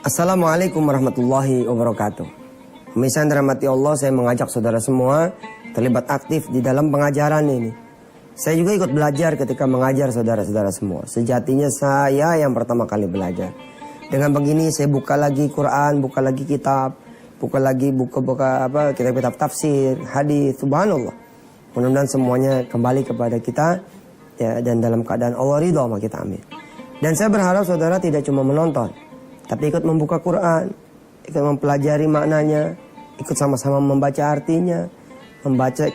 Assalamualaikum warahmatullahi wabarakatuh. Pemirsa yang dirahmati Allah, saya mengajak saudara semua terlibat aktif di dalam pengajaran ini. Saya juga ikut belajar ketika mengajar saudara-saudara semua. Sejatinya saya yang pertama kali belajar. Dengan begini saya buka lagi Quran, buka lagi kitab, buka kitab-kitab tafsir, hadis, subhanallah. Mudah-mudahan semuanya kembali kepada kita ya, dan dalam keadaan Allah ridha sama kita, amin. Dan saya berharap saudara tidak cuma menonton, tapi ikut membuka Quran, ikut mempelajari maknanya, ikut sama-sama membaca artinya, membaca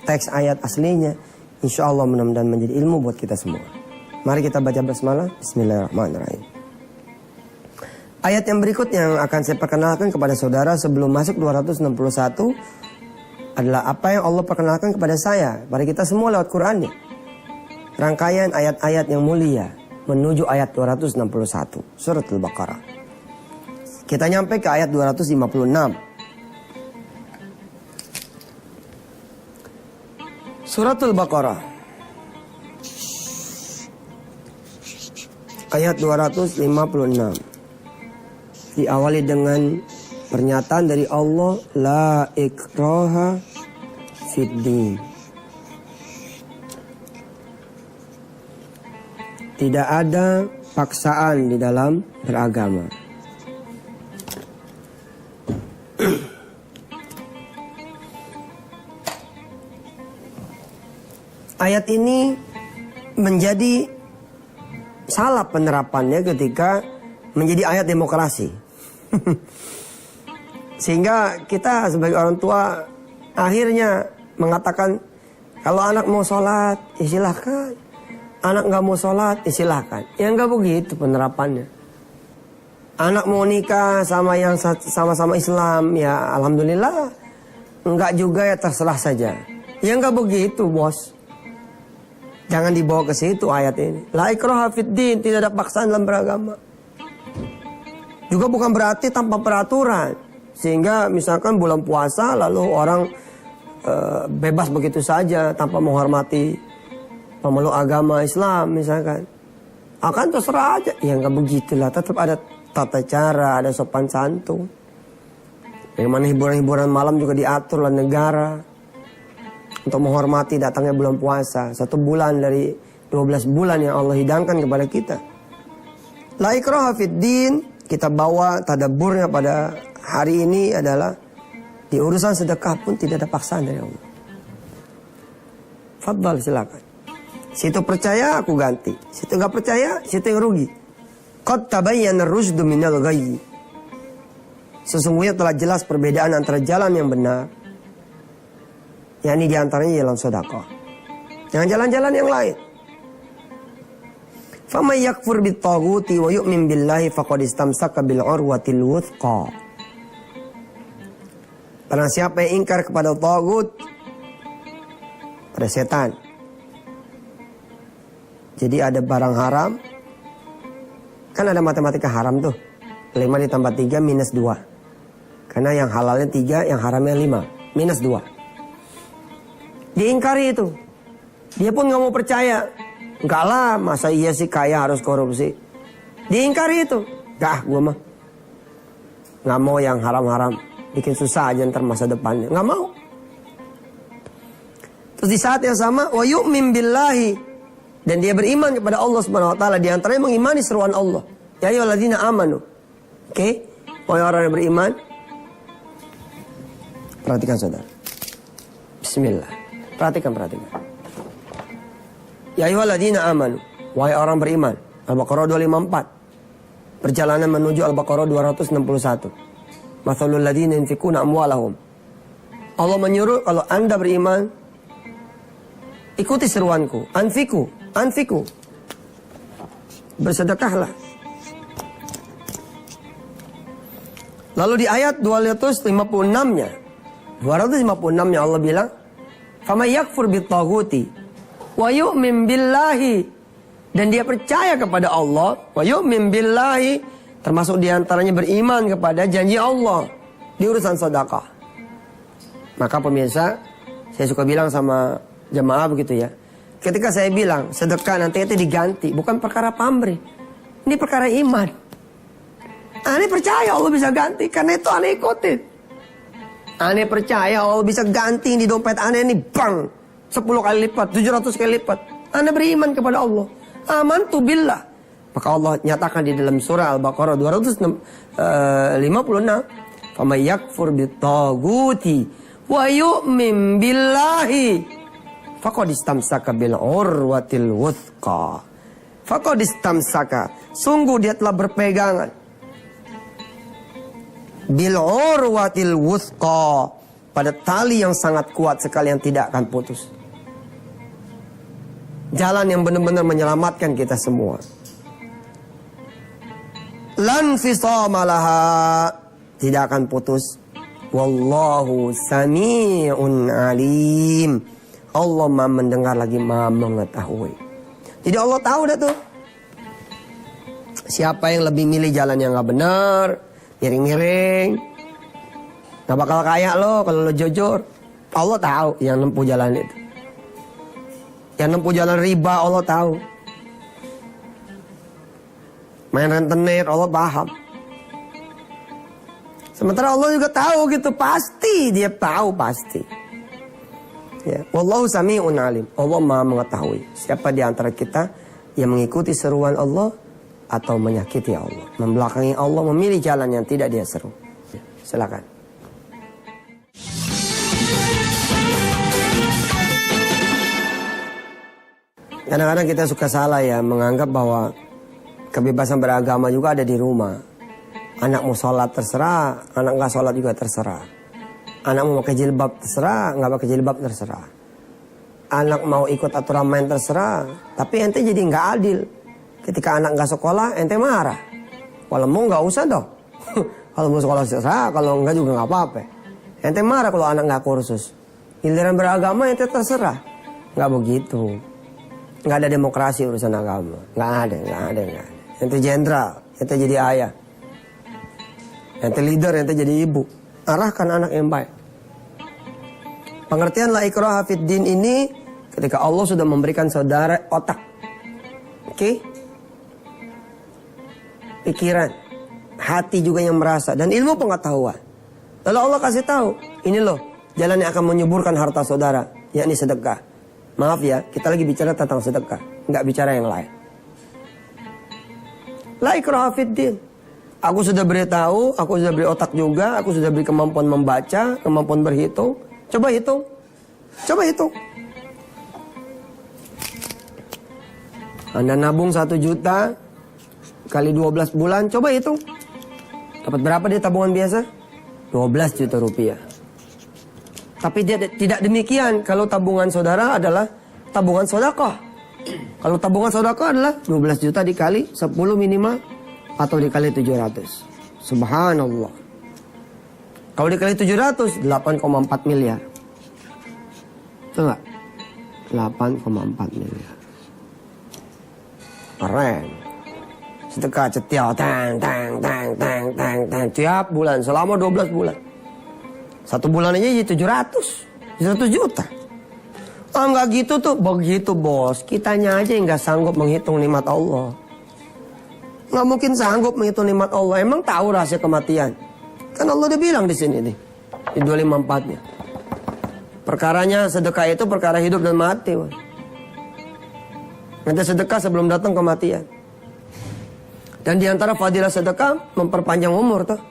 teks ayat aslinya. Insya Allah mudah-mudahan menjadi ilmu buat kita semua. Mari kita baca basmalah. Bismillahirrahmanirrahim. Ayat yang berikut yang akan saya perkenalkan kepada saudara sebelum masuk 261 adalah apa yang Allah perkenalkan kepada saya, pada kita semua lewat Qurannya. Rangkaian ayat-ayat yang mulia menuju ayat 261 surat Al-Baqarah. Kita nyampe ke ayat 256. Surat Al-Baqarah ayat 256 diawali dengan pernyataan dari Allah, la ikraha fid din. Tidak ada paksaan di dalam beragama. Ayat ini menjadi salah penerapannya ketika menjadi ayat demokrasi. Sehingga kita sebagai orang tua akhirnya mengatakan kalau anak mau sholat, ya silahkan. Anak nggak mau sholat, ya silahkan. Ya nggak begitu penerapannya. Anak mau nikah sama yang sama-sama Islam, ya alhamdulillah. Enggak juga, ya terserah saja. Ya nggak begitu, bos. Jangan dibawa ke situ ayat ini. La ikraha fid din, tidak ada paksaan dalam beragama. Juga bukan berarti tanpa peraturan. Sehingga misalkan bulan puasa lalu orang bebas begitu saja tanpa menghormati pemeluk agama Islam misalkan. Akan terserah aja. Ya nggak begitulah, tetap ada tata cara, ada sopan santun. Bagaimana hiburan-hiburan malam juga diatur oleh negara untuk menghormati datangnya bulan puasa. 1 bulan dari 12 bulan yang Allah hidangkan kepada kita. La ikraha fid din, kita bawa tadabburnya pada hari ini adalah di urusan sedekah pun tidak ada paksaan dari Allah. Fadhal, silakan. Situ percaya aku ganti, situ nggak percaya situ yang rugi. Qad tabayyana ar-rusydu minal ghayy. Sesungguhnya telah jelas perbedaan antara jalan yang benar, yakni diantaranya jalan sedekah, jangan jalan-jalan yang lain. Faman yakfur bit-taghuti wa yu'min billahi faqad istamsaka bil urwatil wuthqa. Barang siapa yang ingkar kepada tagut, pada setan. Jadi ada barang haram, kan ada matematika haram tuh. 5 ditambah 3 minus 2. Karena yang halalnya 3, yang haramnya 5. Minus 2. Diingkari itu. Dia pun gak mau percaya. Enggak lah, masa iya sih kaya harus korupsi. Diingkari itu. Gak, gue mah gak mau yang haram-haram. Bikin susah aja ntar masa depannya. Gak mau. Terus di saat yang sama, wa yu'min billahi, dan dia beriman kepada Allah Subhanahu wa taala, di antaranya mengimani seruan Allah. Ya ayyuhalladzina amanu. Oke? Wahai orang yang beriman. Perhatikan saudara. Bismillah. Perhatikan. Ya ayyuhalladzina amanu. Wahai orang beriman. Al-Baqarah 254. Perjalanan menuju Al-Baqarah 261. Mathalul ladzina yunfikuna amwalahum. Allah menyuruh kalau Anda beriman, ikuti seruanku. Anfiku. Bersedekahlah. Lalu di ayat 256-nya. 256-nya Allah bilang, "Faman yakfur bit-taghuti wa yu'min billahi." Dan dia percaya kepada Allah, wa yu'min billahi, termasuk diantaranya beriman kepada janji Allah di urusan sedekah. Maka pemirsa, saya suka bilang sama jemaah begitu ya. Ketika saya bilang sedekah nanti itu diganti, bukan perkara pamrih. Ini perkara iman. Aneh percaya Allah bisa ganti. Karena itu aneh ikutin. Aneh percaya Allah bisa ganti di dompet aneh ini. Bang. 10 kali lipat. 700 kali lipat. Aneh beriman kepada Allah. Amantu billah. Maka Allah nyatakan di dalam surah Al-Baqarah 256. Faman yakfur bitaguti wa yu'min billahi. Faqad istamsaka bil urwatil wuthqa. Faqad istamsaka. Sungguh dia telah berpegangan. Bil urwatil wuthqa. Pada tali yang sangat kuat sekali yang tidak akan putus. Jalan yang benar-benar menyelamatkan kita semua. Lan fisama laha. Tidak akan putus. Wallahu sami'un alim. Allah maha mendengar lagi maha mengetahui. Jadi Allah tahu dah tuh. Siapa yang lebih milih jalan yang gak benar. Miring-miring. Gak bakal kaya lo kalau lo jujur. Allah tahu yang nempuh jalan itu. Yang nempuh jalan riba Allah tahu. Main rentenir Allah paham. Sementara Allah juga tahu gitu. Pasti dia tahu pasti. Ya. Wallahu sami'un alim. Allah maha mengetahui. Siapa di antara kita yang mengikuti seruan Allah atau menyakiti Allah. Membelakangi Allah, memilih jalan yang tidak dia seru. Ya. Silakan. Kadang-kadang kita suka salah ya. Menganggap bahwa kebebasan beragama juga ada di rumah. Anak mau sholat terserah, anak nggak sholat juga terserah. Anak mau pakai jilbab terserah, nggak pakai jilbab terserah. Anak mau ikut aturan main terserah, tapi ente jadi nggak adil. Ketika anak nggak sekolah, ente marah. Kalau mau nggak usah dong. Kalau mau sekolah terserah, kalau nggak juga nggak apa-apa. Ente marah kalau anak nggak kursus. Giliran beragama ente terserah. Nggak begitu. Nggak ada demokrasi urusan agama. Nggak ada. Ente jenderal, ente jadi ayah. Ente leader, ente jadi ibu. Arahkan anak yang baik. Pengertian la ikraha fid din ini ketika Allah sudah memberikan saudara otak. Oke? Pikiran. Hati juga yang merasa. Dan ilmu pengetahuan. Lalu Allah kasih tahu. Ini loh. Jalan yang akan menyuburkan harta saudara. Yakni sedekah. Maaf ya. Kita lagi bicara tentang sedekah. Nggak bicara yang lain. La ikraha fid din. Aku sudah beritahu, aku sudah beri otak juga, aku sudah beri kemampuan membaca, kemampuan berhitung. Coba hitung. Anda nabung 1 juta kali 12 bulan, coba hitung. Dapat berapa di tabungan biasa? 12 juta rupiah. Tapi tidak demikian kalau tabungan saudara adalah tabungan sedekah. Kalau tabungan sedekah adalah 12 juta dikali 10 minimal. Atau dikali 700. Subhanallah. Kalau dikali 700, 8,4 miliar. Betul nggak? 8,4 miliar. Keren. Sedekah cetiau. Tang. Tiap bulan. Selama 12 bulan. 1 bulan aja jadi 700 juta. Enggak gitu tuh. Begitu bos. Kitanya aja yang nggak sanggup menghitung nikmat Allah. Nggak mungkin sanggup menghitung nikmat Allah. Emang tahu rahasia kematian? Kan Allah udah bilang di sini nih. Di 254-nya. Perkaranya sedekah itu perkara hidup dan mati. Nanti sedekah sebelum datang kematian. Dan diantara fadilah sedekah memperpanjang umur tuh.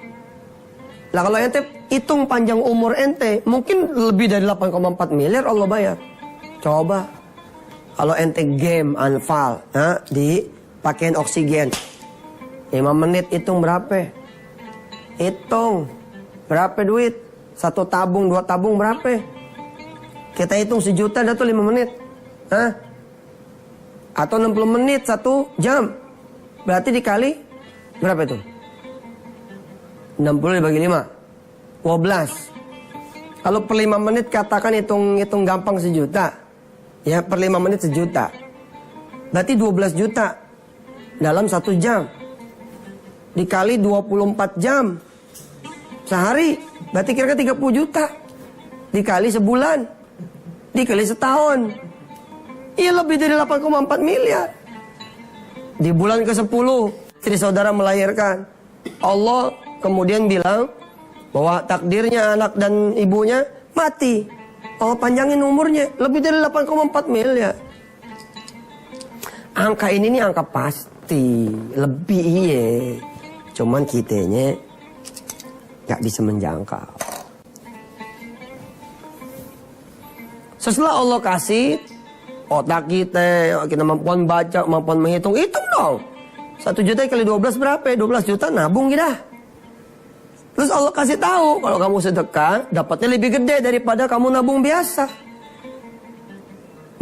Lah kalau ente hitung panjang umur ente, mungkin lebih dari 8,4 miliar Allah bayar. Coba. Kalau ente game anfal, dipakein oksigen. 5 menit hitung berapa? Hitung. Berapa duit? 1 tabung, 2 tabung berapa? Kita hitung 1 juta dah tuh 5 menit. Atau 60 menit 1 jam. Berarti dikali berapa itu? 60 dibagi 5. 12. Kalau per 5 menit katakan hitung gampang 1 juta. Ya per 5 menit 1 juta. Berarti 12 juta dalam 1 jam. Dikali 24 jam sehari, berarti kira-kira 30 juta. Dikali sebulan, dikali setahun, iya lebih dari 8,4 miliar. Di bulan ke-10 istri saudara melahirkan, Allah kemudian bilang bahwa takdirnya anak dan ibunya mati. Allah panjangin umurnya lebih dari 8,4 miliar. Angka ini nih angka pasti, lebih iya. Cuman kitanya gak bisa menjangkau. Setelah Allah kasih otak kita kemampuan baca, kemampuan menghitung, hitung dong. 1 juta kali 12 berapa ya? 12 juta nabung kita. Terus Allah kasih tahu kalau kamu sedekah dapatnya lebih gede daripada kamu nabung biasa.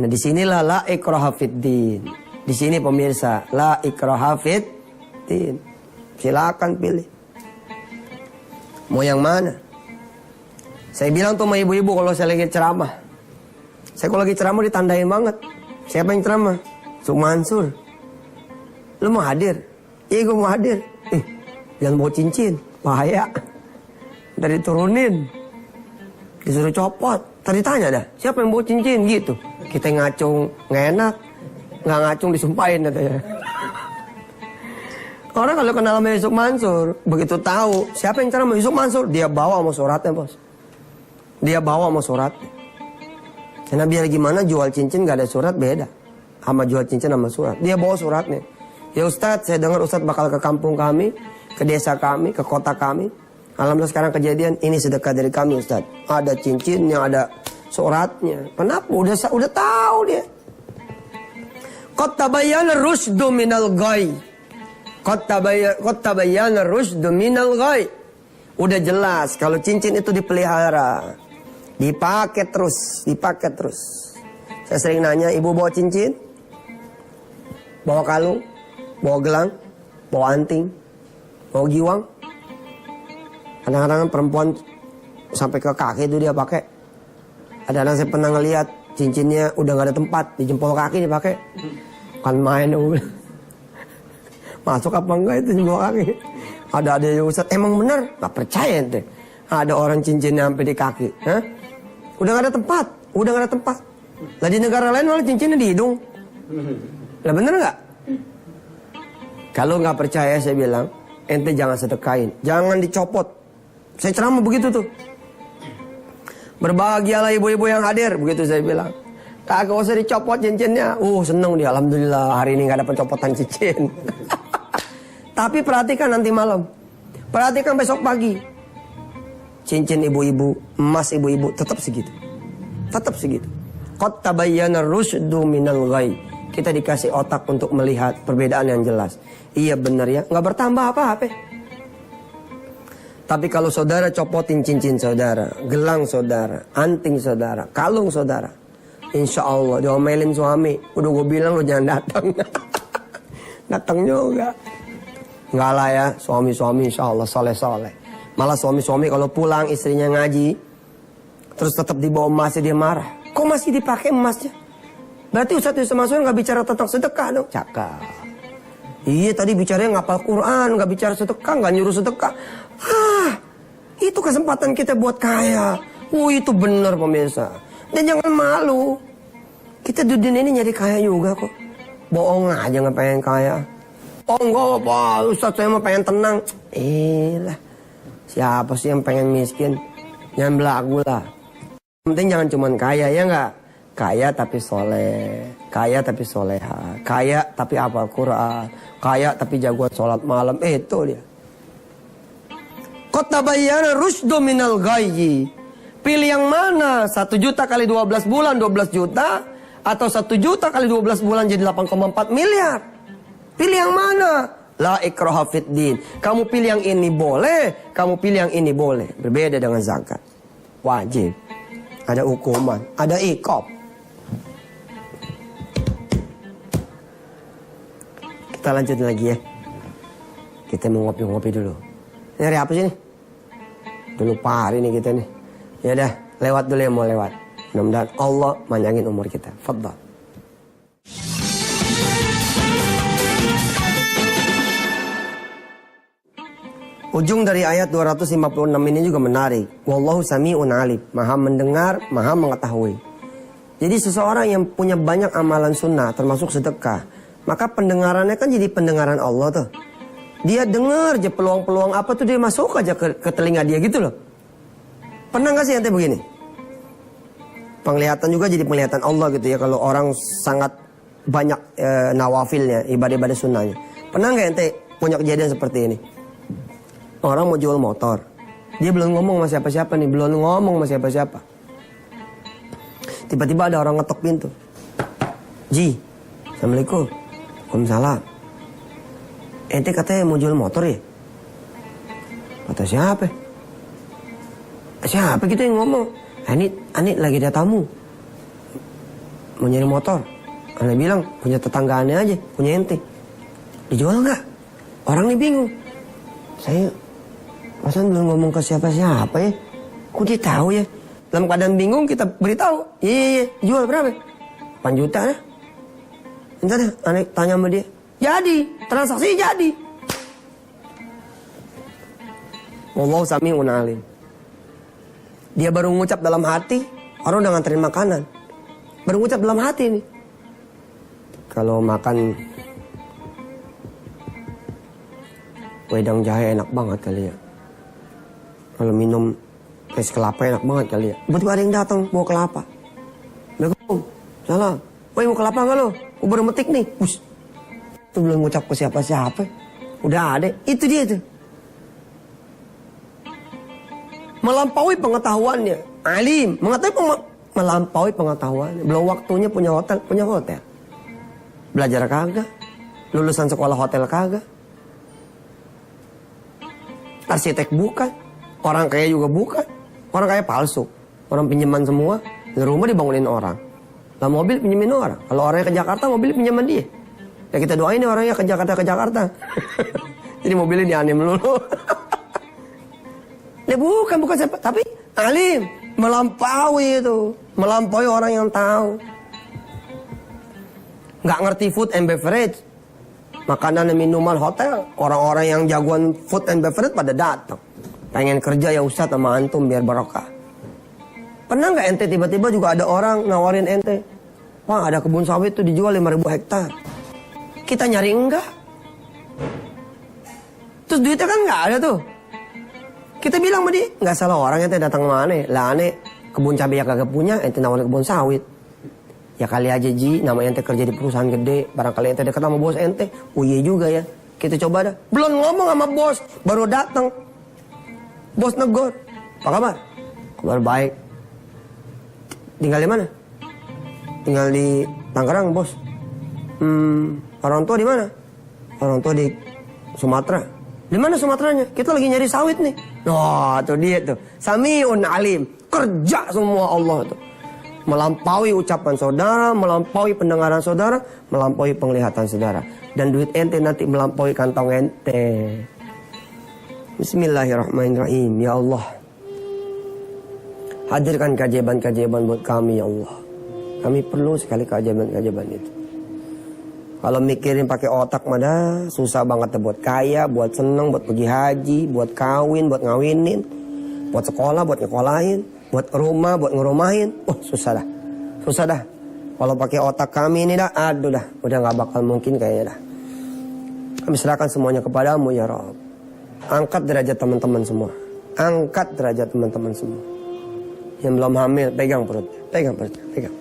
Nah disinilah la ikraha fiddin. Di sini pemirsa, la ikraha fiddin. Silakan pilih. Mau yang mana? Saya bilang tuh sama ibu-ibu kalau saya lagi ceramah. Saya kalau lagi ceramah ditandain banget. Siapa yang ceramah? Suk Mansur. Lu mau hadir? Iya gue mau hadir. Jangan bawa cincin. Bahaya. Dari turunin. Disuruh copot. Tadi tanya dah. Siapa yang bawa cincin gitu. Kita ngacung. Nggak enak. Nggak ngacung disumpahin katanya. Orang kalau kenal sama Yusuf Mansur. Begitu tahu. Siapa yang ceramah Yusuf Mansur. Dia bawa sama suratnya bos. Dia bawa sama suratnya. Karena biar gimana jual cincin gak ada surat beda. Sama jual cincin sama surat. Dia bawa suratnya. Ya Ustadz, saya dengar Ustadz bakal ke kampung kami, ke desa kami, ke kota kami. Alhamdulillah sekarang kejadian ini sedekah dari kami Ustadz. Ada cincinnya, ada suratnya. Kenapa? Udah tahu dia. Qad tabayyana rusydu minal ghayy. Qad tabayyana rusydu minal ghayy. Udah jelas kalau cincin itu dipelihara. Dipakai terus, dipakai terus. Saya sering nanya, ibu bawa cincin? Bawa kalung? Bawa gelang? Bawa anting? Bawa giwang? Kadang-kadang perempuan sampai ke kaki itu dia pakai. Ada anak saya pernah ngeliat cincinnya udah gak ada tempat, di jempol kaki dipakai. Kan main dong. Masuk apa enggak itu jempol kaki? Ada yang Ustaz, emang bener? Gak percaya ente. Ada orang cincinnya sampai di kaki. Hah? Udah gak ada tempat. Udah gak ada tempat. Lah di negara lain malah cincinnya di hidung. Lah bener gak? Kalau gak percaya saya bilang, ente jangan sedekahin. Jangan dicopot. Saya ceramah begitu tuh. Berbahagialah ibu-ibu yang hadir. Begitu saya bilang. Kagak usah dicopot cincinnya. Seneng dia. Alhamdulillah hari ini gak ada pencopotan cincin. Tapi perhatikan nanti malam. Perhatikan besok pagi. Cincin ibu-ibu, emas ibu-ibu tetap segitu. Tetap segitu. Qad tabayyana rusydu minal ghayy. Kita dikasih otak untuk melihat perbedaan yang jelas. Iya benar ya, nggak bertambah apa-apa. Tapi kalau saudara copotin cincin saudara, gelang saudara, anting saudara, kalung saudara, insya Allah diomelin suami. Udah gue bilang lo jangan datang. Datang juga. Enggak lah ya, suami-suami insya Allah soleh-soleh. Malah suami-suami kalau pulang istrinya ngaji, terus tetap dibawa emasnya dia marah. Kok masih dipakai emasnya? Berarti Ustaz Yusuf Mansur nggak bicara tentang sedekah dong? Cakap. Iya tadi bicaranya ngapal Quran, nggak bicara sedekah, nggak nyuruh sedekah. Itu kesempatan kita buat kaya. Itu benar pemirsa. Dan jangan malu. Kita di dunia ini nyari kaya juga kok. Bohong aja nggak pengen kaya. Oh enggak apa, Ustaz saya mau pengen tenang. Lah. Siapa sih yang pengen miskin? Jangan belagu lah. Yang penting jangan cuma kaya, ya enggak? Kaya tapi soleh. Kaya tapi soleha. Kaya tapi hafal Quran. Kaya tapi jagoan sholat malam. Itu dia. Qad tabayyana rusydu minal ghayy. Pilih yang mana? 1 juta kali 12 bulan 12 juta. Atau 1 juta kali 12 bulan jadi 8,4 miliar. Pilih yang mana? La ikraha fiddin. Kamu pilih yang ini boleh, kamu pilih yang ini boleh. Berbeda dengan zakat. Wajib. Ada hukuman, ada iqab. Kita lanjut lagi ya. Kita mau ngopi-ngopi dulu. Ini hari apa sih nih? Udah lupa hari nih kita nih. Ya udah, lewat dulu yang mau lewat. Mudah-mudahan Allah panjangin umur kita. Fadhal. Ujung dari ayat 256 ini juga menarik. Wallahu sami'un alim. Maha mendengar, maha mengetahui. Jadi seseorang yang punya banyak amalan sunnah, termasuk sedekah, maka pendengarannya kan jadi pendengaran Allah tuh. Dia dengar aja peluang-peluang apa tuh dia masuk aja ke telinga dia gitu loh. Pernah gak sih ente begini? Penglihatan juga jadi penglihatan Allah gitu ya. Kalau orang sangat banyak nawafilnya, ibadah-ibadah sunnahnya. Pernah gak ente punya kejadian seperti ini? Orang mau jual motor. Dia belum ngomong sama siapa-siapa nih. Belum ngomong sama siapa-siapa. Tiba-tiba ada orang ngetok pintu. Ji, Assalamualaikum. Waalaikumsalam. Ente katanya mau jual motor ya? Kata siapa? Siapa gitu yang ngomong? Anit lagi ada tamu. Mau nyari motor. Aneh bilang punya tetangga aneh aja, punya ente. Dijual nggak? Orang nih bingung. Saya pasan belum ngomong ke siapa-siapa ya. Kok dia tahu ya? Dalam keadaan bingung kita beritahu. Iya, jual berapa? 8 juta ya. Entar deh, aneh tanya sama dia. Jadi, transaksi jadi. Wallahu sami'un alim. Dia baru ngucap dalam hati, orang udah nganterin makanan. Baru ngucap dalam hati nih. Kalau makan wedang jahe enak banget kali ya. Kalau minum es kelapa enak banget kali ya. Betul ada yang datang bawa kelapa. Assalamualaikum. Salam. Woi mau kelapa nggak lo? Gue baru metik nih. Bus. Itu belum ngucap ke siapa-siapa. Udah ada. Itu dia tuh. Melampaui pengetahuannya. Alim. Melampaui pengetahuannya. Belum waktunya punya hotel. Punya hotel. Belajar kagak. Lulusan sekolah hotel kagak. Arsitek bukan. Orang kaya juga bukan. Orang kaya palsu. Orang pinjaman semua. Di rumah dibangunin orang. Lah mobil pinjemin orang. Kalau orangnya ke Jakarta, mobil pinjaman dia. Ya kita doain nih orangnya ke Jakarta. Jadi mobilnya dianim melulu. Ya bukan siapa. Tapi alim. Melampaui itu. Melampaui orang yang tahu. Nggak ngerti food and beverage. Makanan dan minuman hotel. Orang-orang yang jagoan food and beverage pada datang. Pengen kerja ya Ustadz sama antum biar barokah. Pernah nggak ente tiba-tiba juga ada orang nawarin ente. Wah ada kebun sawit tuh dijual 5.000 hektar. Kita nyari enggak. Terus duitnya kan nggak ada tuh. Kita bilang sama dia, nggak salah orang ente datang mana. Lah aneh kebun cabai ya kagak punya, ente nawarin kebun sawit. Ya kali aja Ji, nama ente kerja di perusahaan gede. Barangkali ente dekat sama bos ente. Oh iya juga ya, kita coba dah. Belum ngomong sama bos, baru datang. Bos negor, apa kabar? Kabar baik. Tinggal di mana? Tinggal di Tangerang bos. Orang tua di mana? Orang tua di Sumatera. Di mana Sumateranya? Kita lagi nyari sawit nih. Wah, tuh dia tuh. Sami'un alim. Kerja semua Allah tuh. Melampaui ucapan saudara, melampaui pendengaran saudara, melampaui penglihatan saudara. Dan duit ente nanti melampaui kantong ente. Bismillahirrahmanirrahim. Ya Allah. Hadirkan keajaiban-keajaiban buat kami ya Allah. Kami perlu sekali keajaiban-keajaiban itu. Kalau mikirin pakai otak mah susah banget buat kaya, buat seneng, buat pergi haji, buat kawin, buat ngawinin, buat sekolah, buat nyekolahin, buat rumah, buat ngerumahin. Susah dah. Susah dah. Kalau pakai otak kami ini dah, aduh dah, udah nggak bakal mungkin kayaknya dah. Kami serahkan semuanya kepadamu ya Rabb. Angkat derajat teman-teman semua. Angkat derajat teman-teman semua. Yang belum hamil, pegang perutnya. Pegang perutnya, pegang.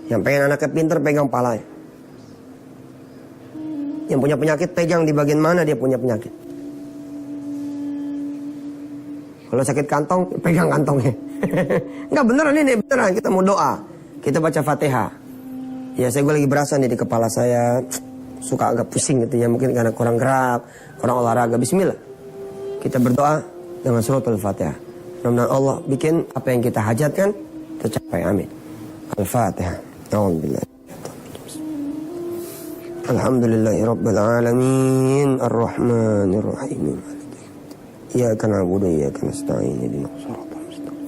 Yang pengen anaknya pinter, pegang palanya. Yang punya penyakit, pegang di bagian mana dia punya penyakit. Kalau sakit kantong, pegang kantongnya. Enggak beneran ini, beneran. Kita mau doa. Kita baca Fatihah. Ya saya lagi berasa nih di kepala saya. Suka agak pusing gitu ya. Mungkin karena kurang gerak, kurang olahraga. Bismillah. Kita berdoa dengan suratul Fatihah. Mudah-mudahan Allah bikin apa yang kita hajatkan tercapai. Amin. Al-Fatihah. Alhamdulillah. Alhamdulillahi Rabbil Alamin. Ar-Rahmanir Rahim. Iyyaka na'budu wa iyyaka nasta'in. Ihdinas siratal mustaqim.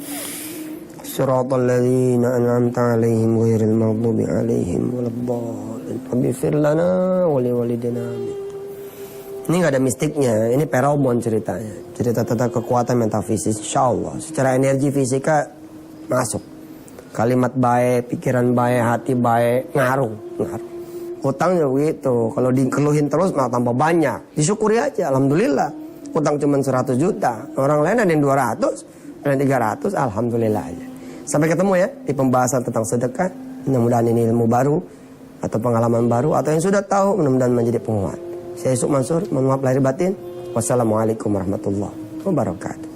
Siratal ladzina an'amta 'alaihim ghairil maghdubi 'alaihim waladdallin. Rabbighfir lana wa liwalidina. Ini nggak ada mistiknya, ini perobon ceritanya. Cerita tentang kekuatan metafisik, insyaallah. Secara energi fisika masuk. Kalimat baik, pikiran baik, hati baik, ngaruh. Hutangnya begitu. Kalau dikeluhin terus malah tambah banyak. Disyukuri aja, alhamdulillah. Hutang cuma 100 juta. Orang lain ada yang 200, ada yang 300, alhamdulillah aja. Sampai ketemu ya di pembahasan tentang sedekah. Mudah-mudahan ini ilmu baru atau pengalaman baru, atau yang sudah tahu mudah-mudahan menjadi penguat. Saya Yusuf Mansur, mohon maaf lahir batin. Wassalamualaikum warahmatullahi wabarakatuh.